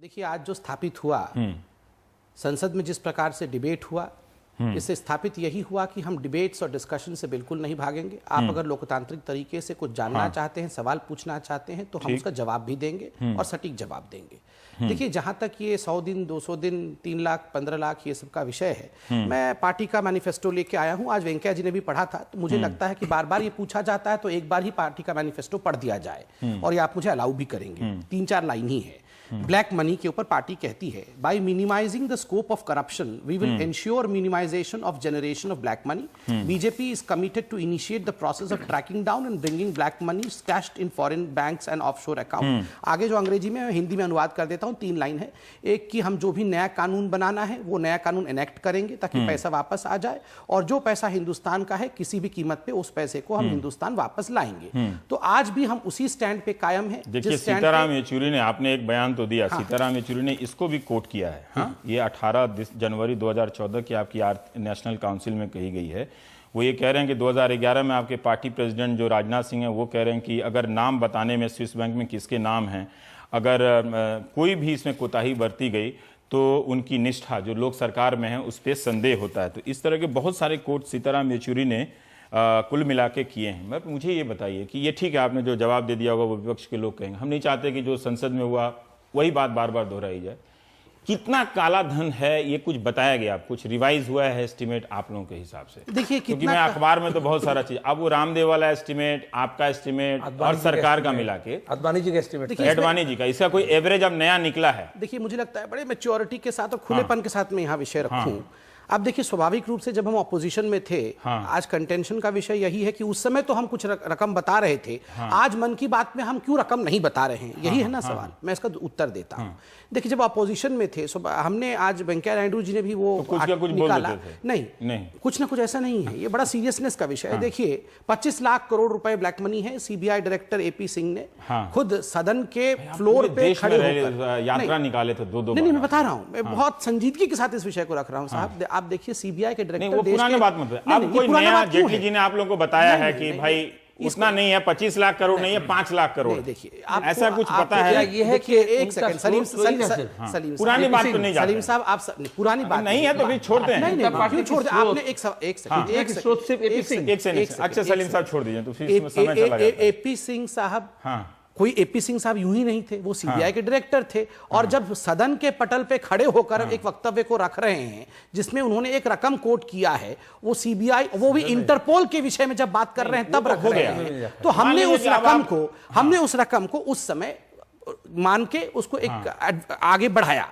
देखिए, आज जो स्थापित हुआ संसद में जिस प्रकार से डिबेट हुआ, इससे स्थापित यही हुआ कि हम डिबेट्स और डिस्कशन से बिल्कुल नहीं भागेंगे। आप अगर लोकतांत्रिक तरीके से कुछ जानना चाहते हैं, सवाल पूछना चाहते हैं, तो हम उसका जवाब भी देंगे और सटीक जवाब देंगे। देखिए, जहां तक ये 100 दिन 200 दिन 3 लाख 15 लाख ये सब का विषय है, मैं पार्टी का मैनिफेस्टो लेके आया हूं। आज वेंकैया जी ने भी पढ़ा था, तो मुझे लगता है कि बार बार ये पूछा जाता है तो एक बार ही पार्टी का मैनिफेस्टो पढ़ दिया जाए और ये आप मुझे अलाउ भी करेंगे। 3-4 लाइन ही है। ब्लैक मनी के ऊपर पार्टी कहती है, by minimising the scope of corruption we will ensure minimisation of generation of black money. BJP is committed to initiate the process of tracking down and bringing black money stashed in foreign banks and offshore account. आगे जो अंग्रेजी में हिंदी में अनुवाद कर देता हूं, 3 line है। एक कि हम जो भी नया कानून बनाना है वो नया कानून एनेक्ट करेंगे ताकि पैसा वापस आ जाए, और जो पैसा हिंदुस्तान का है किसी भी कीमत पे उस पैसे को हम हिंदुस्तान वापस लाएंगे। तो आज भी हम उसी स्टैंड पे कायम है। देखिए, सीताराम येचुरी ने, आपने एक बयान तो दिया, सीताराम येचुरी ने इसको भी कोट किया है। ये 18 जनवरी 2014 की आपकी नेशनल काउंसिल में कही गई है। वो ये कह रहे हैं कि 2011 में आपके पार्टी प्रेसिडेंट जो राजनाथ सिंह है वो कह रहे हैं कि अगर नाम बताने में स्विस बैंक में किसके नाम हैं, अगर कोई भी इसमें कोताही बरती गई तो उनकी निष्ठा जो लोक सरकार में है उस पर संदेह होता है। तो इस तरह के बहुत सारे कोट सीताराम येचुरी ने कुल मिला के किए हैं। मुझे ये बताइए कि ये ठीक है, आपने जो जवाब दे दिया होगा वो विपक्ष के लोग कहेंगे, हम नहीं चाहते कि जो संसद में हुआ वही बात बार बार दोहराई जाए। कितना काला धन है ये कुछ बताया गया, कुछ रिवाइज हुआ है एस्टिमेट आप लोगों के हिसाब से? देखिए, क्योंकि मैं अखबार में तो बहुत सारा चीज, अब वो रामदेव वाला एस्टिमेट, आपका एस्टिमेट और सरकार का मिला के अडवाणी जी का एस्टिमेट, अडवाणी जी का, इसका कोई एवरेज अब नया निकला है? देखिए, मुझे लगता है बड़े मैच्योरिटी के साथ और खुलेपन के साथ मैं यहाँ विषय रखूं। अब देखिए, स्वाभाविक रूप से जब हम ऑपोजिशन में थे, आज कंटेंशन का विषय यही है कि उस समय तो हम कुछ रकम बता रहे थे, आज मन की बात में हम क्यों रकम नहीं बता रहे हैं, यही है ना सवाल। मैं इसका उत्तर देता हूं। देखिए, जब ऑपोजिशन में थे हमने, आज वेंकैया नायडू जी ने भी वो तो कुछ निकाला, नहीं कुछ ना कुछ ऐसा नहीं है, ये बड़ा सीरियसनेस का विषय है। देखिए, 25 लाख करोड़ रुपए ब्लैक मनी है। सीबीआई डायरेक्टर एपी सिंह ने खुद सदन के फ्लोर पे खड़े होकर यात्रा निकाले थे 2-2 नहीं, मैं बता रहा हूं, मैं बहुत संजीदगी के साथ इस विषय को रख रहा हूं साहब। आप देखिए, सीबीआई के डायरेक्टर, वो पुरानी बात मत, अब कोई नया जेटली जी ने आप लोगों को बताया है कि भाई उतना नहीं है, 25 लाख करोड़ नहीं है, 5 लाख करोड़। देखिए, ऐसा कुछ पता है? ये है कि एक सेकंड, सलीम पुरानी बात तो नहीं, सलीम साहब, आप पुरानी बात नहीं है तो फिर छोड़ते हैं। नहीं, क्यों छोड़ते? आपने एक सेकंड, अच्छा सलीम साहब छोड़ दीजिए, तो फिर इसमें समय चला जाता है। एपी सिंह साहब, कोई एपी सिंह साहब यूं ही नहीं थे, वो सीबीआई के डायरेक्टर थे। और जब सदन के पटल पे खड़े होकर एक वक्तव्य को रख रहे हैं जिसमें उन्होंने एक रकम कोट किया है, वो सीबीआई, वो भी इंटरपोल के विषय में जब बात कर रहे हैं तब रख रहे हैं, तो हमने उस रकम को उस समय मान के उसको एक आगे बढ़ाया।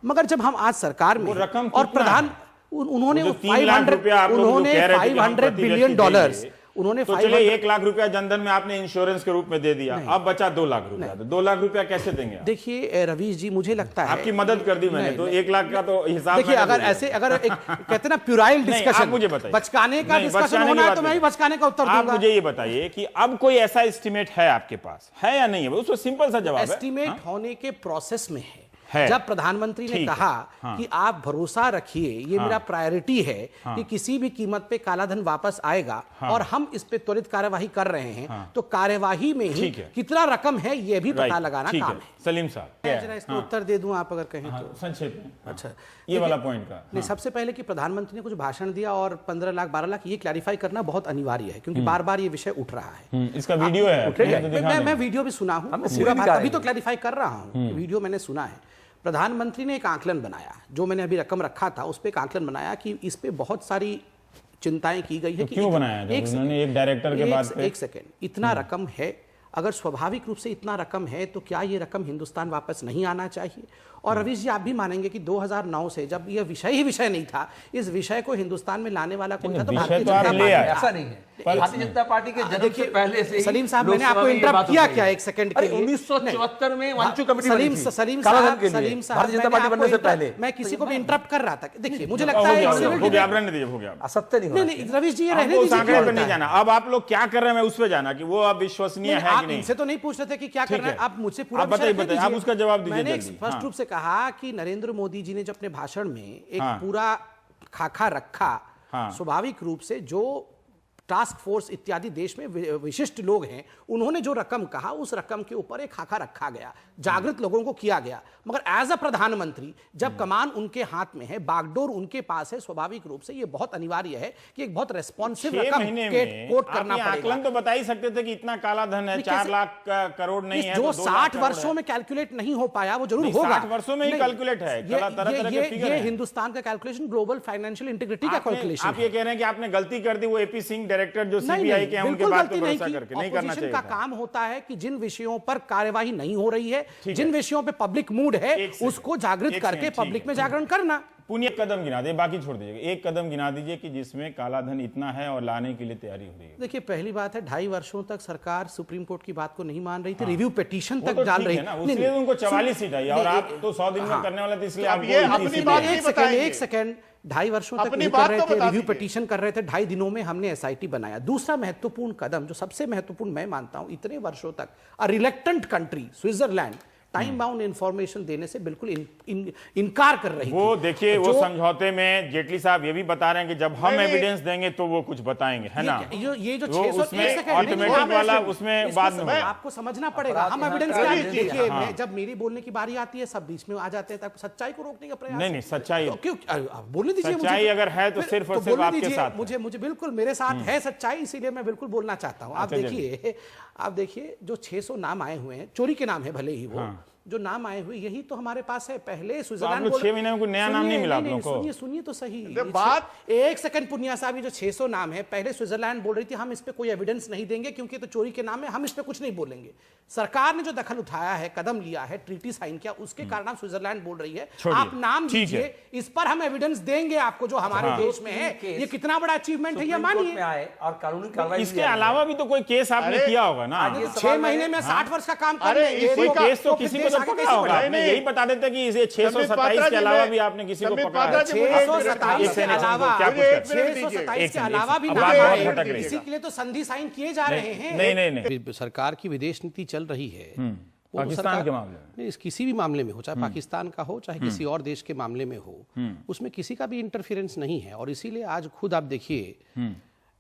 मगर जब हम आज सरकार में और प्रधान, उन्होंने 500 बिलियन डॉलर्स, उन्होंने तो चले 1 लाख रुपया जनधन में आपने इंश्योरेंस के रूप में दे दिया, अब बचा 2 लाख रुपया, तो 2 लाख रुपया कैसे देंगे? देखिए रवीश जी, मुझे लगता है आपकी मदद कर दी मैंने, तो 1 लाख का तो हिसाब। देखिए, अगर ऐसे, अगर एक कहते ना प्यूराइल डिस्कशन, मुझे बताइए, बचकाने का डिस्कशन होना है तो मैं भी बचकाने का उत्तर दूंगा। आप मुझे ये बताइए कि अब कोई ऐसा एस्टिमेट है आपके पास, है या नहीं है? उसको सिंपल सा जवाब है, एस्टिमेट होने के प्रोसेस में है। जब प्रधानमंत्री ने कहा कि आप भरोसा रखिए, ये मेरा प्रायोरिटी है कि किसी भी कीमत पे काला धन वापस आएगा और हम इस पे त्वरित कार्यवाही कर रहे हैं, तो कार्यवाही में ही कितना रकम है ये भी पता लगाना काम है। सलीम साहब, जरा इसका उत्तर दे दूं आप अगर कहें तो संक्षेप में। अच्छा, ये वाला पॉइंट का नहीं, सबसे पहले कि प्रधानमंत्री ने कुछ भाषण दिया और 15 लाख 12 लाख, ये क्लैरिफाई करना बहुत अनिवार्य है क्योंकि बार बार ये विषय उठ रहा है। इसका वीडियो है, मैं वीडियो भी सुना हूं, अभी तो क्लैरिफाई कर रहा हूं, वीडियो मैंने सुना है। प्रधानमंत्री ने एक आकलन बनाया, जो मैंने अभी रकम रखा था उस पर एक आकलन बनाया कि इस पे बहुत सारी चिंताएं की गई है। तो क्यों बनाया? उन्होंने एक डायरेक्टर के बाद एक सेकेंड, इतना रकम है, अगर स्वाभाविक रूप से इतना रकम है तो क्या ये रकम हिंदुस्तान वापस नहीं आना चाहिए? और रवीश जी, आप भी मानेंगे कि 2009 से जब यह विषय ही विषय नहीं था, इस विषय को हिंदुस्तान में लाने वाला कौन था? तो भारतीय जनता पार्टी। ऐसा नहीं है, भारतीय जनता पार्टी के जन्म से पहले से। सलीम साहब, मैंने आपको इंटरप्ट किया क्या एक सेकंड के लिए? 1974 में वांचू कमेटी बनी थी। सलीम साहब, भारतीय जनता पार्टी बनने से पहले मैं किसी को भी इंटरप्ट कर रहा था। देखिए, मुझे लगता है असत्य नहीं, रवीश जी, ये रहने नहीं जाना। अब आप लोग क्या कर रहे हैं उस पर जाना कि वो अब विश्वसनीय है कि नहीं। इनसे तो नहीं पूछ रहे थे कि क्या कर रहे हैं, आप मुझसे पूरा बताइए, आप उसका जवाब दीजिए। मैंने स्पष्ट रूप से कहा कि नरेंद्र मोदी जी ने जब अपने भाषण में एक पूरा खाका रखा, स्वाभाविक रूप से जो टास्क फोर्स इत्यादि देश में विशिष्ट लोग हैं, उन्होंने जो रकम कहा उस रकम के ऊपर एक खाका रखा गया, जागृत लोगों को किया गया। मगर एज अ प्रधानमंत्री जब कमान उनके हाथ में है, बागडोर उनके पास है, स्वाभाविक रूप से ये बहुत अनिवार्य है कि एक बहुत रेस्पॉन्सिव रकम कोट करना पड़ेगा। आकलन तो बता ही सकते थे कि इतना काला धन है, 4 लाख करोड़ नहीं है, जो 60 वर्षों में कैलकुलेट नहीं हो पाया वो जरूर होगा। 60 वर्षों में ही कैलकुलेट है, ये हिंदुस्तान का कैलकुलेशन ग्लोबल फाइनेंशियल इंटीग्रिटी का कैलकुलेशन। आप ये कह रहे हैं कि आपने गलती कर दी, वो एपी सिंह डायरेक्टर जो सीबीआई के हैं उनके बात पे भरोसा करके नहीं करना चाहिए का काम होता है कि जिन विषयों पर कार्यवाही नहीं हो रही है, जिन विषयों पे पब्लिक मूड है, उसको जागृत करके पब्लिक में जागरण करना। पुण्य एक कदम गिना दीजिए, बाकी छोड़ दीजिए। एक कदम गिना दीजिए कि जिसमें काला धन इतना है और लाने के लिए तैयारी हो रही है। देखिए, पहली बात है 2.5 वर्षों तक सरकार सुप्रीम कोर्ट की बात को नहीं मान रही थी, रिव्यू पिटीशन तक डाल रही है, इसलिए उनको 44 सीट आई और आप तो 100 दिन में करने वाला था, इसलिए आप एक सेकंड 2.5 वर्षों तक नहीं कर रहे थे, रिव्यू पिटीशन कर रहे थे, 2.5 दिनों में हमने एसआईटी बनाया। दूसरा महत्वपूर्ण कदम, जो सबसे महत्वपूर्ण मैं मानता हूं, इतने वर्षों तक a reluctant country Switzerland time bound information देने से बिल्कुल इनकार कर रही वो देखिए, वो समझौते में जेटली साहब ये भी बता रहे हैं कि जब हम एविडेंस देंगे तो वो कुछ बताएंगे, है ना? ये जो 600 ऑटोमेटिक वाला उसमें बाद में आपको समझना पड़ेगा। हम एविडेंस क्या देखिए, जब मेरी बोलने की बारी आती है सब बीच में आ जाते हैं, तब सच्चाई को रोकने का प्रयास। नहीं, सच्चाई क्यों बोलने दीजिए, सच्चाई अगर है तो सिर्फ और सिर्फ आपके साथ। मुझे बिल्कुल मेरे साथ है सच्चाई, इसीलिए मैं बिल्कुल बोलना चाहता हूँ। आप देखिए जो 600 नाम आए हुए हैं, चोरी के नाम है भले ही वो, जो नाम आए हुए यही तो हमारे पास है। पहले स्विट्जरलैंड को 6 महीने में कोई नया नाम नहीं मिला आप लोगों को। सुनिए तो सही बात। एक सेकंड पुनिया साहब, ये जो 600 नाम है, पहले स्विट्जरलैंड बोल रही थी हम इस पे कोई एविडेंस नहीं देंगे क्योंकि तो चोरी के नाम है, हम इस पे कुछ नहीं बोलेंगे। सरकार ने जो दखल उठाया है, कदम लिया है, ट्रीटी साइन किया, उसके कारण स्विट्जरलैंड बोल रही है आप नाम दीजिए, इस पर हम एविडेंस देंगे आपको जो हमारे देश में है। ये कितना बड़ा अचीवमेंट है, ये मानिए। और कानूनी कार्रवाई, इसके अलावा भी तो कोई केस आपने किया होगा ना? 6 महीने में 60 वर्ष का काम कर रहे हैं, कोई केस तो किसी को तो पकड़ा होगा। यही बता देते कि इसे 627 के अलावा भी आपने किसी को पकड़ा है। 627 के अलावा भी इसी के लिए तो संधि साइन किए जा रहे हैं। नहीं, सरकार की विदेश नीति चल रही है पाकिस्तान के मामले में, किसी भी मामले में हो, चाहे पाकिस्तान का हो चाहे किसी और देश के मामले में हो, उसमें किसी का भी इंटरफेरेंस नहीं है। और इसीलिए आज खुद आप देखिए,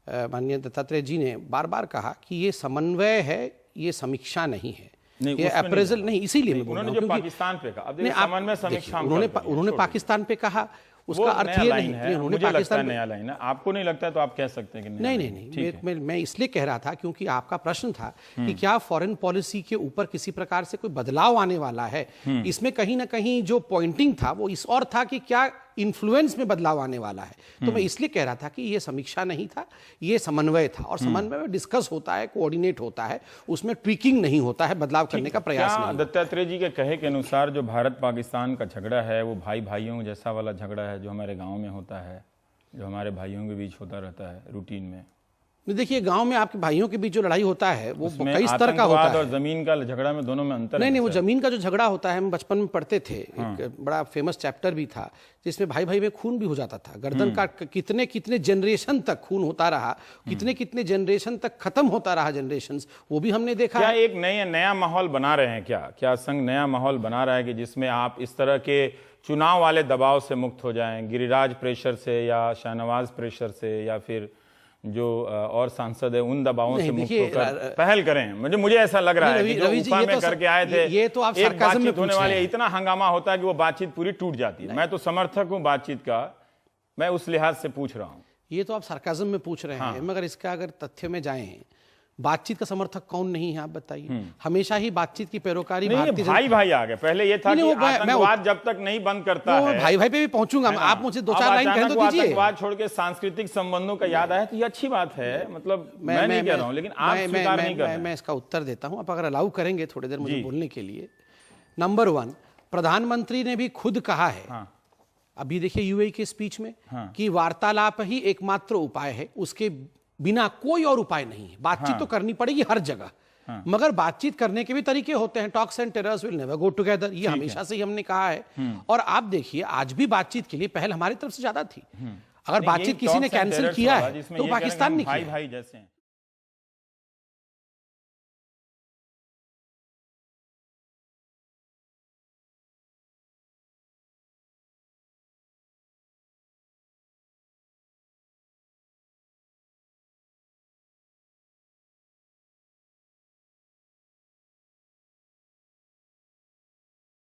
माननीय दत्तात्रेय जी ने बार बार कहा कि ये समन्वय है, ये समीक्षा नहीं है, ये अप्रेजल नहीं। इसीलिए मैं बोल रहा हूं, पाकिस्तान पे कहा, उन्होंने पाकिस्तान पे कहा, उसका अर्थ ये नहीं है उन्होंने पाकिस्तान नया लाइन है। आपको नहीं लगता है तो आप कह सकते हैं कि नहीं। मैं इसलिए कह रहा था क्योंकि आपका प्रश्न था कि क्या फॉरेन पॉलिसी के ऊपर किसी प्रकार से कोई बदलाव आने वाला है। इसमें कहीं ना कहीं जो पॉइंटिंग था वो इस और था कि क्या इन्फ्लुएंस में बदलाव आने वाला है। तो मैं इसलिए कह रहा था कि ये समीक्षा नहीं था, ये समन्वय था। और समन्वय में डिस्कस होता है, कोऑर्डिनेट होता है, उसमें ट्विकिंग नहीं होता है, बदलाव करने का प्रयास नहीं। दत्तात्रेय जी के कहे के अनुसार जो भारत पाकिस्तान का झगड़ा है वो भाई भाइयों जैसा वाला झगड़ा है जो हमारे गाँव में होता है, जो हमारे भाइयों के बीच होता रहता है रूटीन में। देखिए, गांव में आपके भाइयों के बीच जो लड़ाई होता है वो कई स्तर का होता है। और जमीन का झगड़ा में दोनों में अंतर नहीं, वो जमीन का जो झगड़ा होता है हम बचपन में पढ़ते थे, एक बड़ा फेमस चैप्टर भी था जिसमें भाई भाई में खून भी हो जाता था। गर्दन का कितने कितने जनरेशन तक खून होता रहा, कितने कितने जनरेशन तक खत्म होता रहा जनरेशंस, वो भी हमने देखा। क्या एक नया माहौल बना रहे हैं? क्या संघ नया माहौल बना रहा है कि जिसमें आप इस तरह के चुनाव वाले दबाव से मुक्त हो जाएं, गिरिराज प्रेशर से या शाहनवाज प्रेशर से या फिर जो और सांसद है उन दबावों से मुक्त होकर पहल करें? मुझे ऐसा लग रहा है कि जो ऊपर में करके आए थे, ये तो आप एक बातचीत होने वाली है, इतना हंगामा होता है कि वो बातचीत पूरी टूट जाती है। मैं तो समर्थक हूँ बातचीत का, मैं उस लिहाज से पूछ रहा हूँ। ये तो आप सरकाज़म में पूछ रहे हैं, मगर इसका अगर तथ्य में जाएं, बातचीत का समर्थक कौन नहीं है आप बताइए? हमेशा ही बातचीत की पैरोकारी भाई आ गए। पहले ये था कि आतंकवाद जब तक नहीं बंद करता है, भाई पे भी पहुंचूंगा। आप मुझे 2-4 लाइन कह दो दीजिए। आतंकवाद छोड़ के सांस्कृतिक संबंधों का याद आया तो ये अच्छी बात है, मतलब मैं नहीं कह रहा हूं, लेकिन आप स्वीकार नहीं कर रहे हैं। मैं इसका उत्तर देता हूं, आप अगर अलाउ करेंगे थोड़ी देर मुझे बोलने के लिए। नंबर 1, प्रधानमंत्री ने भी खुद कहा है, अभी देखिए यूएई के स्पीच में, कि वार्तालाप ही एकमात्र उपाय है, उसके बिना कोई और उपाय नहीं है। बातचीत तो करनी पड़ेगी हर जगह, मगर बातचीत करने के भी तरीके होते हैं। Talks and terrors will never go together, ये हमेशा से ही हमने कहा है। और आप देखिए आज भी बातचीत के लिए पहल हमारी तरफ से ज्यादा थी। अगर बातचीत किसी ने कैंसिल किया है तो पाकिस्तान ने किया। भाई जैसे